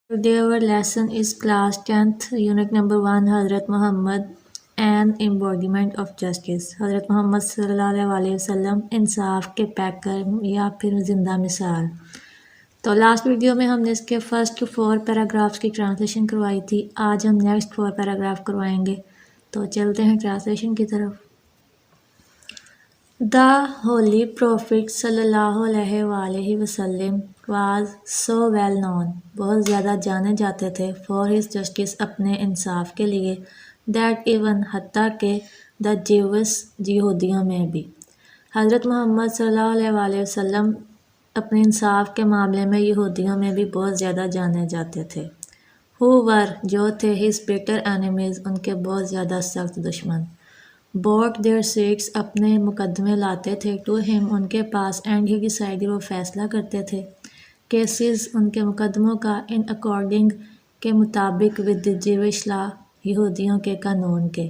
Today our lesson is class 10th unit number 1 Hazrat Muhammad an embodiment of justice. حضرت محمد صلی اللہ علیہ وسلم انصاف کے پیکر یا پھر زندہ مثال. تو لاسٹ ویڈیو میں ہم نے اس کے فرسٹ 4 پیراگرافس کی ٹرانسلیشن کروائی تھی. آج ہم نیکسٹ 4 پیراگراف کروائیں گے. تو چلتے ہیں ٹرانسلیشن کی طرف. The Holy Prophet صلی اللہ علیہ وآلہ وسلم was so well known, بہت زیادہ جانے جاتے تھے for his justice اپنے انصاف کے لیے, that even حتیٰ کہ the Jews یہودیوں میں بھی. حضرت محمد صلی اللہ علیہ وآلہ وسلم اپنے انصاف کے معاملے میں یہودیوں میں بھی بہت زیادہ جانے جاتے تھے. who were جو تھے his bitter enemies ان کے بہت زیادہ سخت دشمن. brought their suits اپنے مقدمے لاتے تھے to him ان کے پاس, and he decided وہ فیصلہ کرتے تھے cases ان کے مقدموں کا in according کے مطابق with the Jewish law یہودیوں کے قانون کے.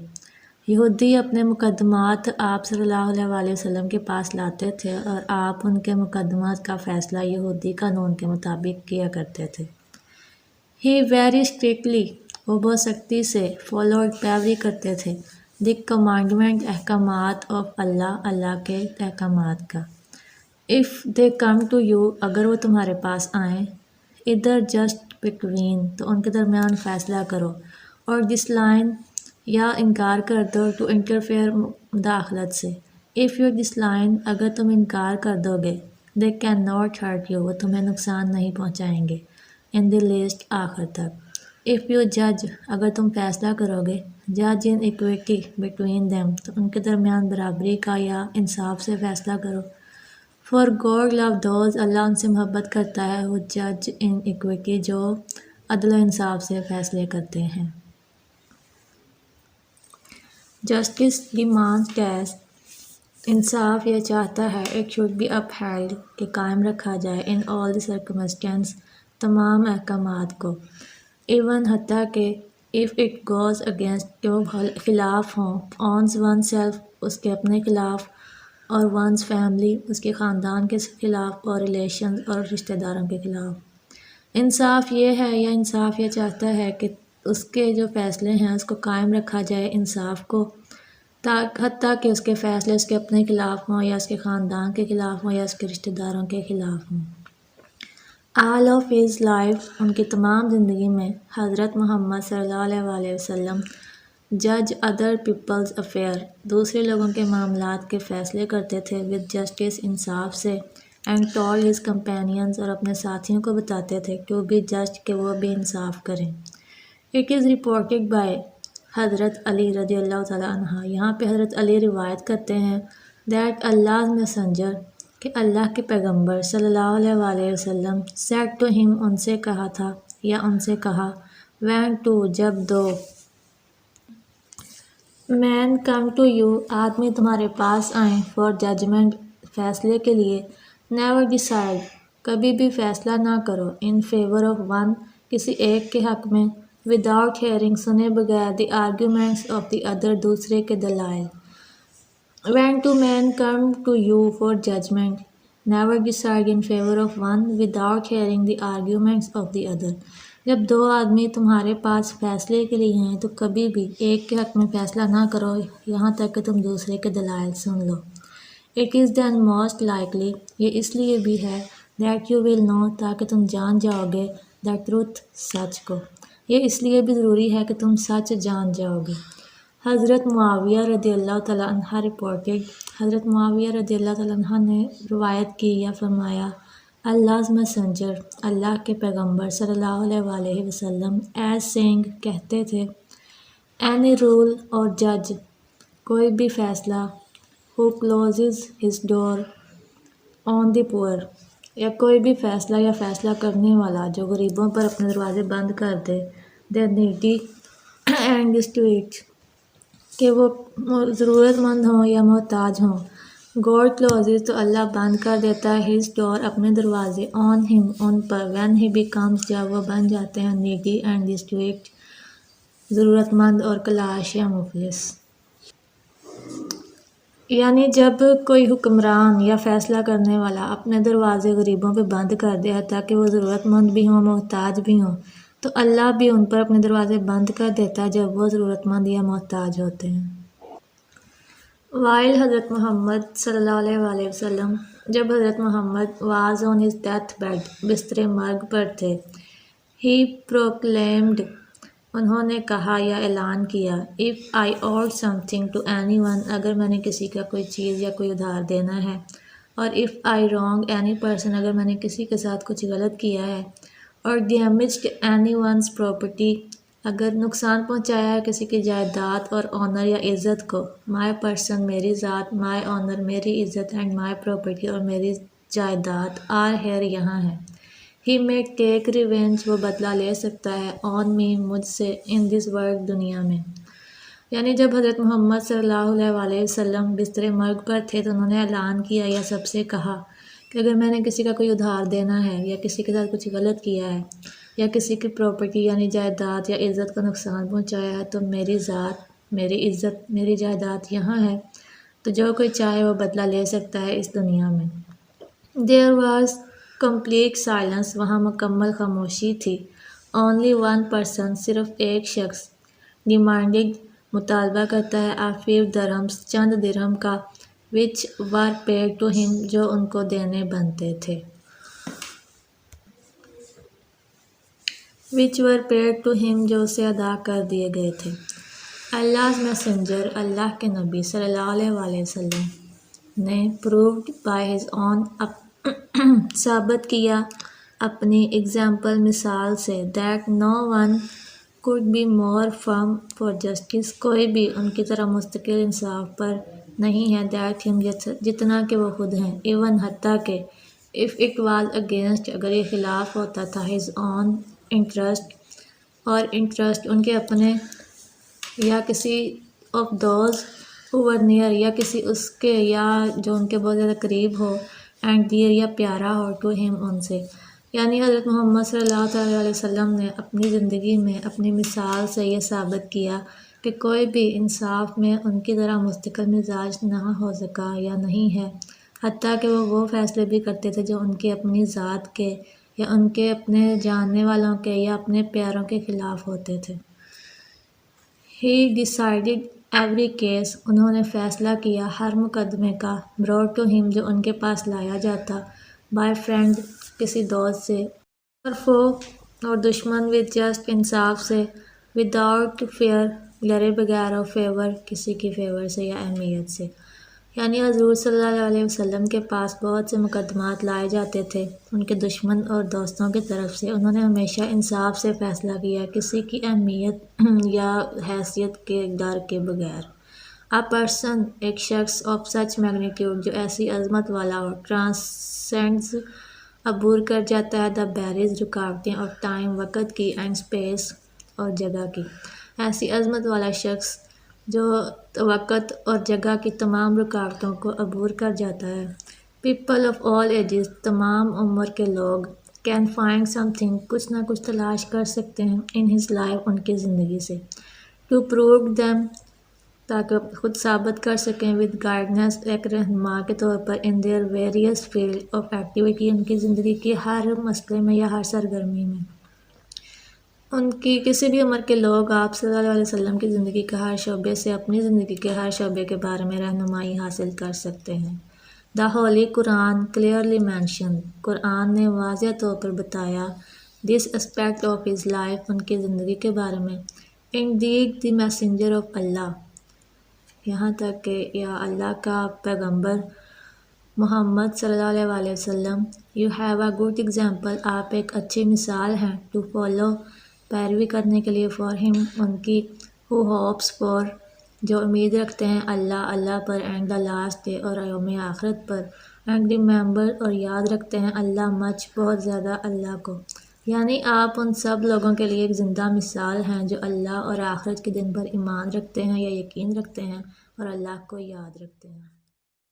یہودی اپنے مقدمات آپ صلی اللہ علیہ وآلہ وسلم کے پاس لاتے تھے اور آپ ان کے مقدمات کا فیصلہ یہودی قانون کے مطابق کیا کرتے تھے. he very strictly وہ بہت سختی سے followed پیروی کرتے تھے the commandment احکامات of اللہ کے احکامات کا. if they come to you اگر وہ تمہارے پاس آئیں, either just between تو ان کے درمیان فیصلہ کرو, اور decline یا انکار کر دو to interfere مداخلت سے. if you decline اگر تم انکار کر دو گے, they cannot hurt you وہ تمہیں نقصان نہیں پہنچائیں گے in the least آخر تک. if you judge اگر تم فیصلہ کرو گے, judge in equity between them تو ان کے درمیان برابری کا یا انصاف سے فیصلہ کرو. for God love those اللہ ان سے محبت کرتا ہے who judge in equity جو عدل و انصاف سے فیصلے کرتے ہیں. justice demands that انصاف یہ چاہتا ہے it should be upheld کہ قائم رکھا جائے in all the circumstances تمام احکامات کو, even حتیٰ کہ if it goes against کہ وہ خلاف ہوں on oneself اس کے اپنے خلاف, اور one's family اس کے خاندان کے خلاف, اور relations اور رشتہ داروں کے خلاف. انصاف یہ ہے یا انصاف یہ چاہتا ہے کہ اس کے جو فیصلے ہیں اس کو قائم رکھا جائے انصاف کو, حتیٰ کہ اس کے فیصلے اس کے اپنے خلاف ہوں یا اس کے خاندان کے خلاف ہوں یا اس کے رشتہ داروں کے خلاف ہوں. all of his life ان کی تمام زندگی میں حضرت محمد صلی اللہ علیہ وآلہ وسلم جج ادر پیپلز افیئر دوسرے لوگوں کے معاملات کے فیصلے کرتے تھے with justice انصاف سے, and told his companions اور اپنے ساتھیوں کو بتاتے تھے to be just کہ وہ بھی انصاف کریں. it is reported by حضرت علی رضی اللہ تعالیٰ عنہ یہاں پہ حضرت علی روایت کرتے ہیں that Allah's messenger کہ اللہ کے پیغمبر صلی اللہ علیہ وآلہ وسلم said to him ان سے کہا تھا یا ان سے کہا when to جب دو men come to you آدمی تمہارے پاس آئیں for judgment فیصلے کے لیے, never decide کبھی بھی فیصلہ نہ کرو in favor of one کسی ایک کے حق میں, without hearing سنے بغیر the arguments of the other دوسرے کے دلائل. when two men come to you for judgment never decide in favor of one without hearing the arguments of the other جب دو آدمی تمہارے پاس فیصلے کے لیے ہیں تو کبھی بھی ایک کے حق میں فیصلہ نہ کرو یہاں تک کہ تم دوسرے کے دلائل سن لو. it is then most likely یہ اس لیے بھی ہے that you will know تاکہ تم جان جاؤ گے the truth سچ کو, یہ اس لیے بھی ضروری ہے کہ تم سچ جان جاؤ گے. حضرت معاویہ رضی اللہ تعالیٰ عنہ رپورٹڈ حضرت معاویہ رضی اللہ تعالیٰ عنہ نے روایت کی یا فرمایا Allah's messenger اللہ کے پیغمبر صلی اللہ علیہ وآلہ وسلم as saying کہتے تھے any rule اور judge کوئی بھی فیصلہ who closes his door on the poor یا کوئی بھی فیصلہ یا فیصلہ کرنے والا جو غریبوں پر اپنے دروازے بند کر دے the needy and destitute کہ وہ ضرورت مند ہوں یا محتاج ہوں, God closes تو اللہ بند کر دیتا ہے his door اپنے دروازے on him in per when he becomes جب وہ بن جاتے ہیں needy and destitute ضرورت مند اور کلاش یا مفلس. یعنی جب کوئی حکمران یا فیصلہ کرنے والا اپنے دروازے غریبوں پہ بند کر دے حتیٰ کہ وہ ضرورت مند بھی ہوں محتاج بھی ہوں, تو اللہ بھی ان پر اپنے دروازے بند کر دیتا ہے جب وہ ضرورت مند یا محتاج ہوتے ہیں۔ while حضرت محمد صلی اللہ علیہ وآلہ وسلم جب حضرت محمد was on his death bed بستر مرگ پر تھے he proclaimed انہوں نے کہا یا اعلان کیا if I owed something to anyone اگر میں نے کسی کا کوئی چیز یا کوئی ادھار دینا ہے اور if I wronged any person اگر میں نے کسی کے ساتھ کچھ غلط کیا ہے اور damaged anyone's property اگر نقصان پہنچایا ہے کسی کی جائیداد اور آنر یا عزت کو my person میری ذات my honor میری عزت and my property اور میری جائیداد are here یہاں ہے he may take revenge وہ بدلہ لے سکتا ہے on me مجھ سے in this world دنیا میں۔ یعنی جب حضرت محمد صلی اللہ علیہ وآلہ وسلم بستر مرگ پر تھے تو انہوں نے اعلان کیا یا سب سے کہا کہ اگر میں نے کسی کا کوئی ادھار دینا ہے یا کسی کے ساتھ کچھ غلط کیا ہے یا کسی کی پراپرٹی یعنی جائیداد یا عزت کا نقصان پہنچایا ہے تو میری ذات میری عزت میری جائیداد یہاں ہے تو جو کوئی چاہے وہ بدلہ لے سکتا ہے اس دنیا میں۔ There was complete silence وہاں مکمل خاموشی تھی۔ Only one person صرف ایک شخص demanded مطالبہ کرتا ہے a few dirhams چند درہم کا which were paid to him جو ان کو دینے بنتے تھے which were paid to him جو اسے ادا کر دیے گئے تھے۔ Allah's messenger اللہ کے نبی صلی اللہ علیہ وآلہ وسلم نے proved by his own ثابت کیا اپنی example مثال سے that no one could be more firm for justice کوئی بھی ان کی طرح مستقل انصاف پر نہیں ہے that him جتنا کہ وہ خود ہیں even حتیٰ کہ if it was against اگر یہ خلاف ہوتا تھا his own interest اور interest ان کے اپنے یا کسی of those who were near یا کسی اس کے یا جو ان کے بہت زیادہ قریب ہو and dear یا پیارا ہو to him ان سے۔ یعنی حضرت محمد صلی اللہ علیہ وسلم نے اپنی زندگی میں اپنی مثال سے یہ ثابت کیا کہ کوئی بھی انصاف میں ان کی طرح مستقل مزاج نہ ہو سکا یا نہیں ہے حتیٰ کہ وہ فیصلے بھی کرتے تھے جو ان کے اپنی ذات کے یا ان کے اپنے جاننے والوں کے یا اپنے پیاروں کے خلاف ہوتے تھے۔ He decided every case انہوں نے فیصلہ کیا ہر مقدمے کا brought to him جو ان کے پاس لایا جاتا by friend کسی دوست سے اور foe اور دشمن with just انصاف سے without fear لڑے بغیر اور favor کسی کی فیور سے یا اہمیت سے۔ یعنی حضور صلی اللہ علیہ وسلم کے پاس بہت سے مقدمات لائے جاتے تھے ان کے دشمن اور دوستوں کی طرف سے انہوں نے ہمیشہ انصاف سے فیصلہ کیا کسی کی اہمیت یا حیثیت کے ڈر کے بغیر۔ A person ایک شخص of such magnitude جو ایسی عظمت والا ہو transcends عبور کر جاتا ہے the barriers رکاوٹیں اور ٹائم وقت کی and space اور جگہ کی۔ ایسی عظمت والا شخص جو وقت اور جگہ کی تمام رکاوٹوں کو عبور کر جاتا ہے۔ People of all ages تمام عمر کے لوگ can find something کچھ نہ کچھ تلاش کر سکتے ہیں in his life ان کی زندگی سے to prove them تاکہ خود ثابت کر سکیں with guidance ایک رہنما کے طور پر in their various field of activity ان کی زندگی کے ہر مسئلے میں یا ہر سرگرمی میں۔ ان کی کسی بھی عمر کے لوگ آپ صلی اللہ علیہ وسلم کی زندگی کے ہر شعبے سے اپنی زندگی کے ہر شعبے کے بارے میں رہنمائی حاصل کر سکتے ہیں۔ The Holy Quran clearly mentioned قرآن نے واضح طور پر بتایا this aspect of his life ان کی زندگی کے بارے میں indeed the messenger of Allah یہاں تک کہ یا اللہ کا پیغمبر محمد صلی اللہ علیہ وآلہ وسلم you have a good example آپ ایک اچھی مثال ہیں to follow پیروی کرنے کے لیے for him ان کی who hopes for جو امید رکھتے ہیں اللہ پر and the last day اور یوم آخرت پر and remember اور یاد رکھتے ہیں اللہ much بہت زیادہ اللہ کو۔ یعنی آپ ان سب لوگوں کے لیے ایک زندہ مثال ہیں جو اللہ اور آخرت کے دن پر ایمان رکھتے ہیں یا یقین رکھتے ہیں اور اللہ کو یاد رکھتے ہیں۔